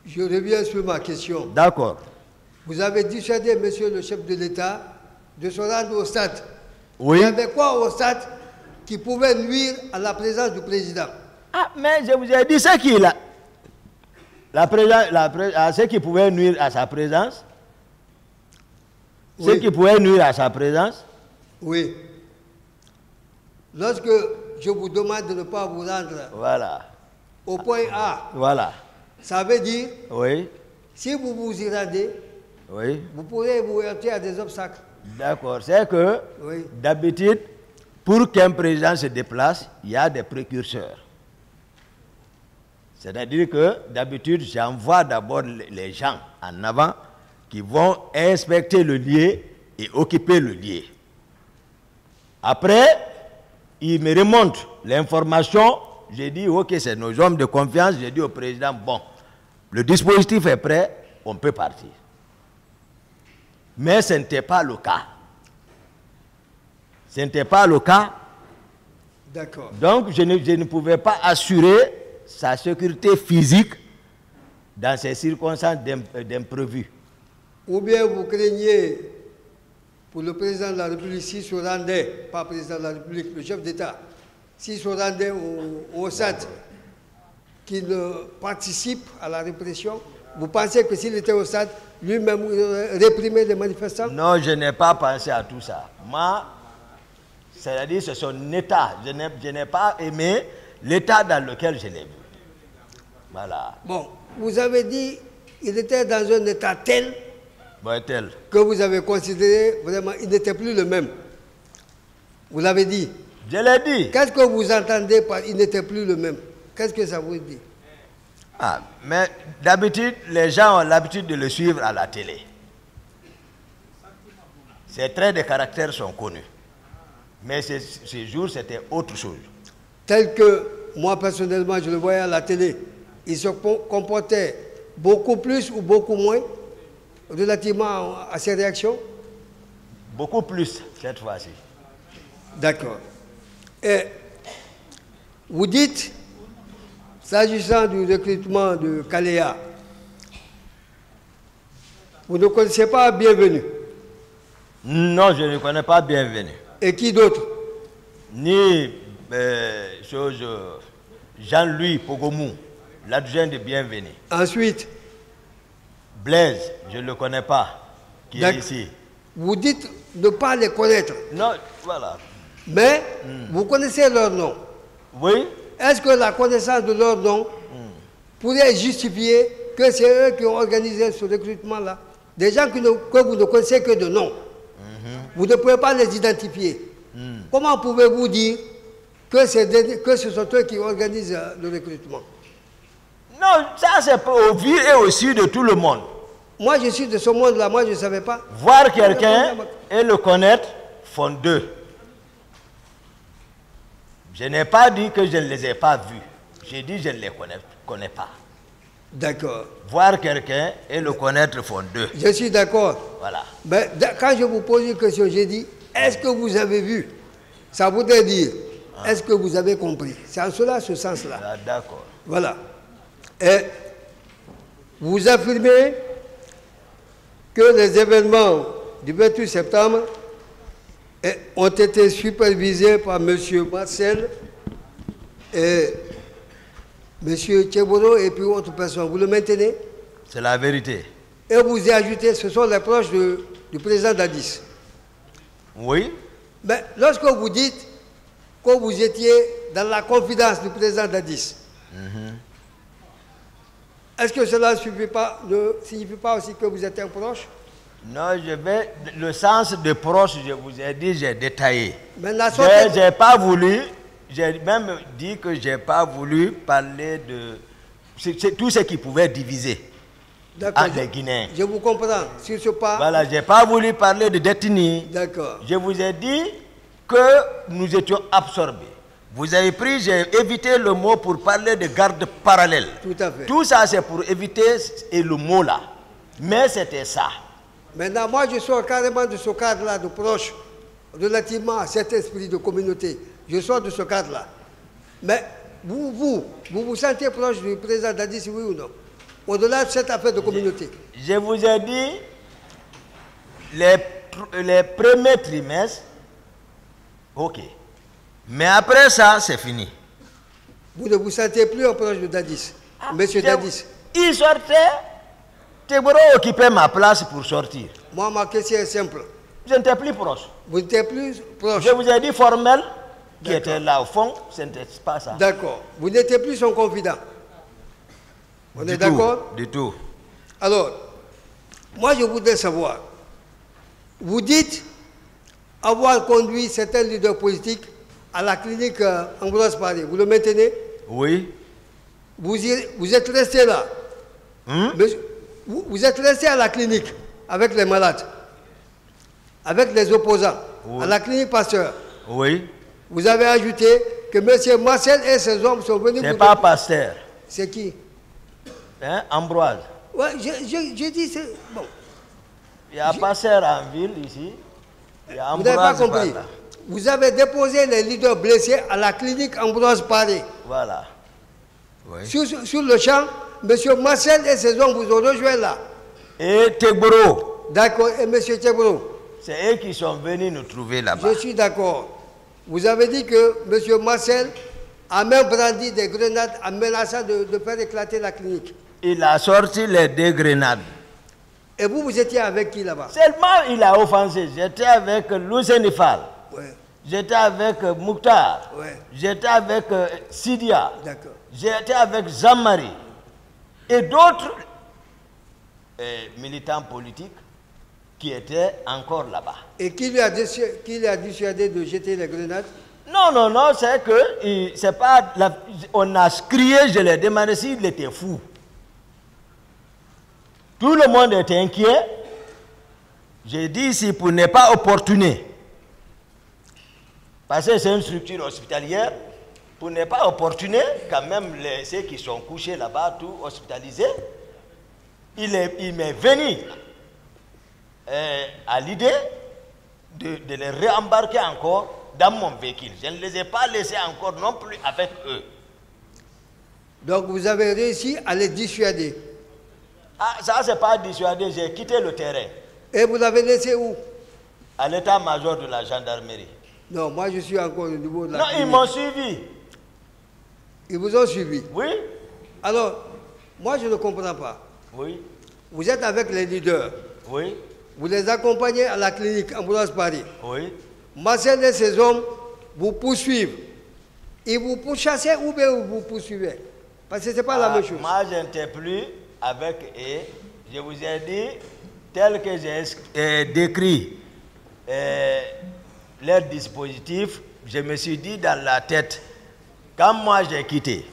Je reviens sur ma question. D'accord. Vous avez dissuadé, monsieur le chef de l'État, de se rendre au stade. Oui. Il y avait quoi au stade qui pouvait nuire à la présence du président? Ah, mais je vous ai dit ce qui est là. Ce qui pouvait nuire à sa présence. Oui. Ce qui pouvait nuire à sa présence. Oui. Lorsque je vous demande de ne pas vous rendre Voilà. au point A, Voilà. ça veut dire, Oui. si vous vous y rendez, Oui. vous pourrez vous heurter à des obstacles. D'accord. C'est que, Oui. d'habitude, pour qu'un président se déplace, il y a des précurseurs. C'est-à-dire que, d'habitude, j'envoie d'abord les gens en avant qui vont inspecter le lieu et occuper le lieu. Après, ils me remontent l'information. J'ai dit, ok, c'est nos hommes de confiance. J'ai dit au président, bon, le dispositif est prêt, on peut partir. Mais ce n'était pas le cas. Ce n'était pas le cas. D'accord. Donc, je ne pouvais pas assurer sa sécurité physique dans ces circonstances d'imprévu. Ou bien vous craignez pour le président de la République, s'il se rendait, pas président de la République, le chef d'État, s'il se rendait au SAD, qu'il participe à la répression, vous pensez que s'il était au SAD, lui-même réprimer les manifestants? Non, je n'ai pas pensé à tout ça. Moi, c'est-à-dire c'est son état. Je n'ai pas aimé l'état dans lequel je l'ai vu. Voilà. Bon, vous avez dit qu'il était dans un état tel Bon, tel. que vous avez considéré vraiment il n'était plus le même. Vous l'avez dit. Je l'ai dit. Qu'est-ce que vous entendez par il n'était plus le même? Qu'est-ce que ça vous dit? Ah, mais d'habitude, les gens ont l'habitude de le suivre à la télé. Ses traits de caractère sont connus. Mais ces jours, c'était autre chose. Tel que moi, personnellement, je le voyais à la télé, il se comportait beaucoup plus ou beaucoup moins relativement à ses réactions? Beaucoup plus, cette fois-ci. D'accord. Et vous dites, s'agissant du recrutement de Kaléa, vous ne connaissez pas Bienvenu? Non, je ne connais pas Bienvenu. Et qui d'autre? Ni Jean-Louis Pogomou, l'adjoint de Bienvenu. Ensuite? Blaise, je ne le connais pas, qui est ici. Vous dites ne pas les connaître. Non, voilà. Mais vous connaissez leur nom. Oui. Est-ce que la connaissance de leur nom pourrait justifier que c'est eux qui ont organisé ce recrutement-là? Des gens que vous ne connaissez que de nom. Vous ne pouvez pas les identifier. Comment pouvez-vous dire que ce sont eux qui organisent le recrutement? Non, ça c'est au vu et au su de tout le monde. Moi je suis de ce monde-là, moi je ne savais pas. Voir quelqu'un et le connaître font deux. Je n'ai pas dit que je ne les ai pas vus. J'ai dit que je ne les connais pas. D'accord. Voir quelqu'un et le connaître font deux. Je suis d'accord. Voilà. Mais quand je vous pose une question, j'ai dit, est-ce que vous avez vu? Ça voudrait dire, est-ce que vous avez compris? C'est en cela, ce sens-là. Ah, d'accord. Voilà. Et vous affirmez que les événements du 28 septembre ont été supervisés par M. Marcel et M. Tcheboro et puis autre personne. Vous le maintenez? C'est la vérité. Et vous y ajoutez, ce sont les proches du président Dadis. Oui. Mais lorsque vous dites que vous étiez dans la confidence du président Dadis, est-ce que cela ne signifie pas aussi que vous êtes un proche? Non, le sens de proche, je vous ai dit, j'ai détaillé. J'ai pas voulu, j'ai même dit que je n'ai pas voulu parler de c'est tout ce qui pouvait diviser les Guinéens. Je vous comprends. Sur ce pas. Voilà, je n'ai pas voulu parler de détenus. D'accord. Je vous ai dit que nous étions absorbés. Vous avez pris, j'ai évité le mot pour parler de garde parallèle. Tout à fait. Tout ça, c'est pour éviter le mot là. Mais c'était ça. Maintenant, moi, je sors carrément de ce cadre-là de proche, relativement à cet esprit de communauté. Je sors de ce cadre-là. Mais vous vous sentez proche du président Dadis, oui ou non? au-delà de cette affaire de communauté. Je vous ai dit, les premiers trimestres, ok. Mais après ça, c'est fini. Vous ne vous sentez plus en proche de Dadis, Monsieur Dadis. Il sortait, Tegboro occupait ma place pour sortir. Moi, ma question est simple. Je n'étais plus proche. Vous n'étiez plus proche. Je vous ai dit formel, qui était là au fond, ce n'était pas ça. D'accord. Vous n'étiez plus son confident. On est d'accord? Du tout. Alors, moi je voudrais savoir, vous dites avoir conduit certains leaders politiques à la clinique Ambroise Paré. Vous le maintenez? Oui. Vous êtes resté là. Vous êtes resté à la clinique avec les malades, avec les opposants, à la clinique Pasteur. Oui. Vous avez ajouté que M. Marcel et ses hommes sont venus... C'est pas Pasteur. C'est qui? Hein, Ambroise. Ouais, j'ai dit... Bon. Il y a Pasteur en ville ici. Il y a Vous n'avez pas Ambroise compris. par là. Vous avez déposé les leaders blessés à la clinique Ambroise Paré. Voilà. Oui. Sur le champ, M. Marcel et ses hommes vous ont rejoint là. Et Tegboro. D'accord. Et M. Tchebro. C'est eux qui sont venus nous trouver là-bas. Je suis d'accord. Vous avez dit que M. Marcel a même brandi des grenades en menaçant de faire éclater la clinique. Il a sorti les 2 grenades. Et vous étiez avec qui là-bas? Seulement il a offensé. J'étais avec Louzenifal. Ouais. J'étais avec Mouktar. Ouais. J'étais avec Sidia. D'accord. J'étais avec Jean-Marie. Et d'autres militants politiques qui étaient encore là-bas. Et qui lui a dissuadé de jeter les grenades? Non, non, non, c'est que c'est pas on a crié, je l'ai demandé s'il était fou. Tout le monde était inquiet. J'ai dit ici pour ne pas opportuner. Parce que c'est une structure hospitalière. Pour ne pas opportuner, quand même ceux qui sont couchés là-bas, tout hospitalisés, il m'est venu à l'idée de les réembarquer encore dans mon véhicule. Je ne les ai pas laissés encore non plus avec eux. Donc vous avez réussi à les dissuader. Ah, ça c'est pas dissuadé, j'ai quitté le terrain. Et vous l'avez laissé où? À l'état-major de la gendarmerie. Non, moi je suis encore au niveau de la... Non, ils m'ont suivi. Ils vous ont suivi? Oui. Alors, moi je ne comprends pas. Oui. Vous êtes avec les leaders. Oui. Vous les accompagnez à la clinique Ambroise Paré. Oui. Marcel et ses hommes vous poursuivent. Ils vous pourchassent ou bien vous poursuivez? Parce que ce n'est pas la même chose. Moi, je n'étais plus avec eux. Je vous ai dit, tel que j'ai décrit leur dispositif, je me suis dit dans la tête, quand moi j'ai quitté,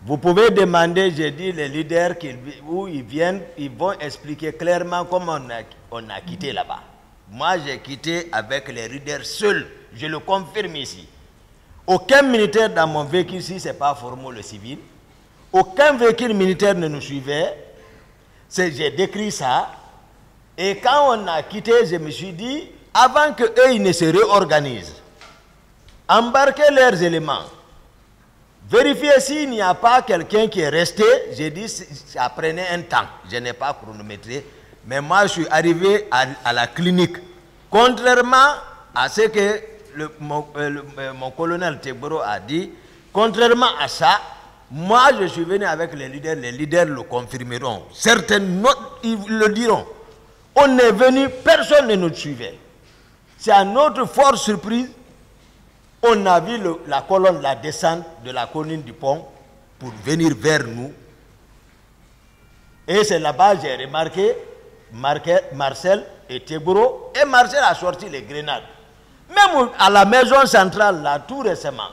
vous pouvez demander, j'ai dit, les leaders où ils viennent, ils vont expliquer clairement comment on a quitté là-bas. Moi, j'ai quitté avec les leaders seuls. Je le confirme ici. Aucun militaire dans mon véhicule, si ce n'est pas Formo le civil, aucun véhicule militaire ne nous suivait. J'ai décrit ça. Et quand on a quitté, je me suis dit, avant qu'eux, ils ne se réorganisent, embarquez leurs éléments. Vérifiez s'il n'y a pas quelqu'un qui est resté. J'ai dit, ça prenait un temps. Je n'ai pas chronométré. Mais moi, je suis arrivé à la clinique. Contrairement à ce que mon colonel Tegboro a dit, contrairement à ça, moi, je suis venu avec les leaders le confirmeront. Certains ils le diront. On est venu, personne ne nous suivait. C'est à notre forte surprise, on a vu la colonne, la descente de la colline du pont pour venir vers nous. Et c'est là-bas que j'ai remarqué Marcel et Tegboro. Et Marcel a sorti les grenades. Même à la maison centrale, là, tout récemment,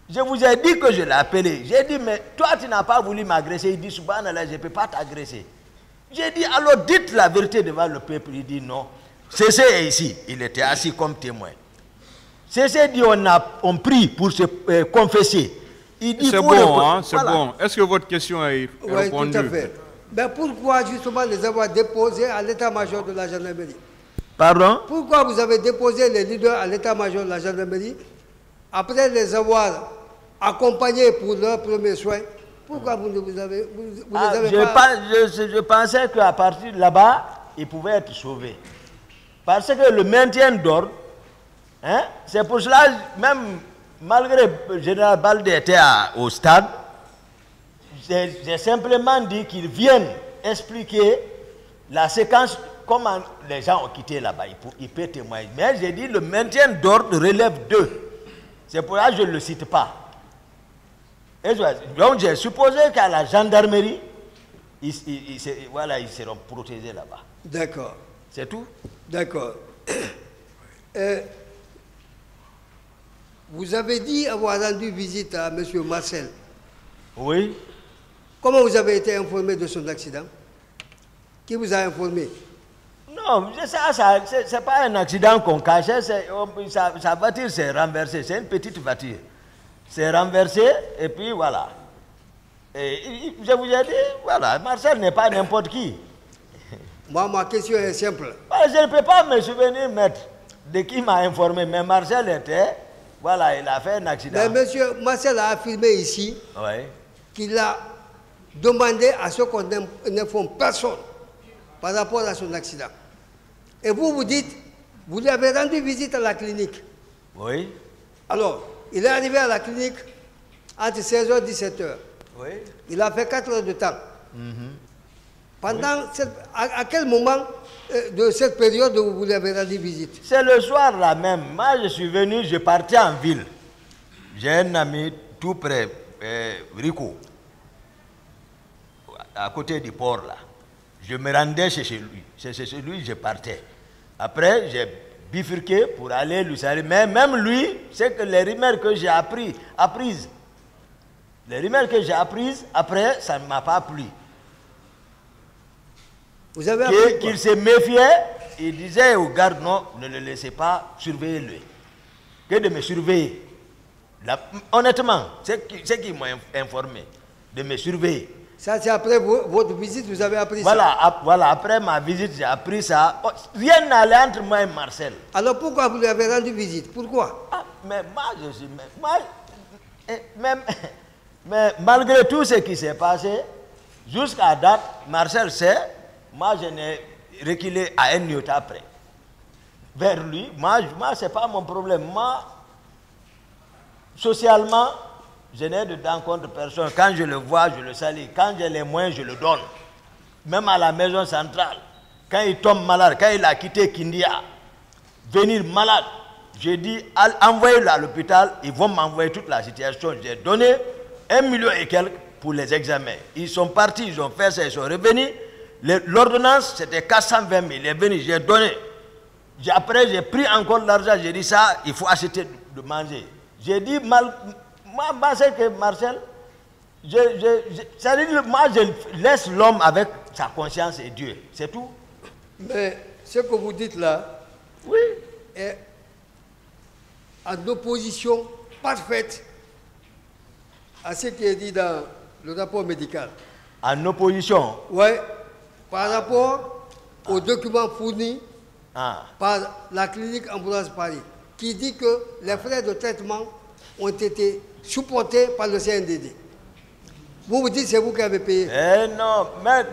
je vous ai dit que je l'ai appelé. J'ai dit, mais toi, tu n'as pas voulu m'agresser. Il dit, subhanallah, je ne peux pas t'agresser. J'ai dit, alors dites la vérité devant le peuple. Il dit, non. Cessez est ici. Il était assis comme témoin. Cessez dit, on prie pour se confesser. C'est bon, hein, c'est bon. Est-ce que votre question est répondue? Oui, tout à fait. Mais pourquoi justement les avoir déposés à l'état-major de la gendarmerie? Pardon? Pourquoi vous avez déposé les leaders à l'état-major de la gendarmerie après les avoir accompagnés pour leurs premiers soins? Pourquoi vous ne vous avez, vous Ah, les avez pas... je pensais qu'à partir de là-bas, il pouvait être sauvé. Parce que le maintien d'ordre, hein, c'est pour cela, même malgré le général Baldé était au stade, j'ai simplement dit qu'ils viennent expliquer la séquence, comment les gens ont quitté là-bas. Il peut témoigner. Mais j'ai dit le maintien d'ordre relève d'eux. C'est pour ça que je ne le cite pas. Et donc j'ai supposé qu'à la gendarmerie, voilà, ils seront protégés là-bas. D'accord. C'est tout? D'accord. Vous avez dit avoir rendu visite à M. Marcel. Oui. Comment vous avez été informé de son accident? Qui vous a informé? Non, ça c'est pas un accident qu'on cachait, sa voiture s'est renversée, c'est une petite voiture. C'est renversé et puis voilà. Et je vous ai dit, voilà, Marcel n'est pas n'importe qui. Moi, ma question est simple. Je ne peux pas me souvenir, maître, de qui m'a informé, mais Marcel était, voilà, il a fait un accident. Mais monsieur Marcel a affirmé ici qu'il a demandé à ce qu'on n'informe personne par rapport à son accident. Et vous dites, vous lui avez rendu visite à la clinique. Oui. Alors, il est arrivé à la clinique entre 16h et 17h. Oui. Il a fait 4 heures de temps. Pendant à quel moment de cette période où vous lui avez rendu visite? C'est le soir là même. Moi, je suis venu, je partais en ville. J'ai un ami tout près, Rico, à côté du port là. Je me rendais chez lui. C'est chez lui que je partais. Après, j'ai bifurqué pour aller lui saluer. Mais même lui, c'est que les rumeurs que j'ai apprises, les rumeurs que j'ai apprises, après, ça ne m'a pas plu. Vous avez appris Qu'il se méfiait, il disait aux gardes, non, ne le laissez pas, surveiller-le. Que de me surveiller. Là, honnêtement, c'est qui m'a informé, de me surveiller. Ça, c'est après votre visite, vous avez appris ça. ça. Voilà, après ma visite, j'ai appris ça. Oh, rien n'allait entre moi et Marcel. Alors pourquoi vous lui avez rendu visite? Pourquoi? Mais moi, je suis... mais malgré tout ce qui s'est passé, jusqu'à date, Marcel sait, moi je n'ai reculé à un iota après. Vers lui, moi ce n'est pas mon problème. Moi, socialement, je n'ai de dents contre personne. Quand je le vois, je le salue. Quand j'ai les moyens, je le donne. Même à la maison centrale. Quand il tombe malade, quand il a quitté Kindia, venir malade, j'ai dit, envoyez-le à l'hôpital, ils vont m'envoyer toute la situation. J'ai donné 1 million et quelques pour les examens. Ils sont partis, ils ont fait ça, ils sont revenus. L'ordonnance, c'était 420 000. Il est venu, j'ai donné. Après, j'ai pris encore l'argent, j'ai dit ça, il faut acheter de manger. J'ai dit, moi, c'est que Marcel, ça veut dire, moi, je laisse l'homme avec sa conscience et Dieu. C'est tout. Mais ce que vous dites là, oui, est en opposition parfaite à ce qui est dit dans le rapport médical. En opposition? Oui, par rapport aux documents fournis par la clinique Ambulance Paris, qui dit que les frais de traitement ont été supportés par le CNDD. Vous dites que c'est vous qui avez payé. Non, mais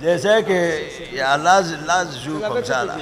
je sais qu'il y a l'âge joue comme ça là.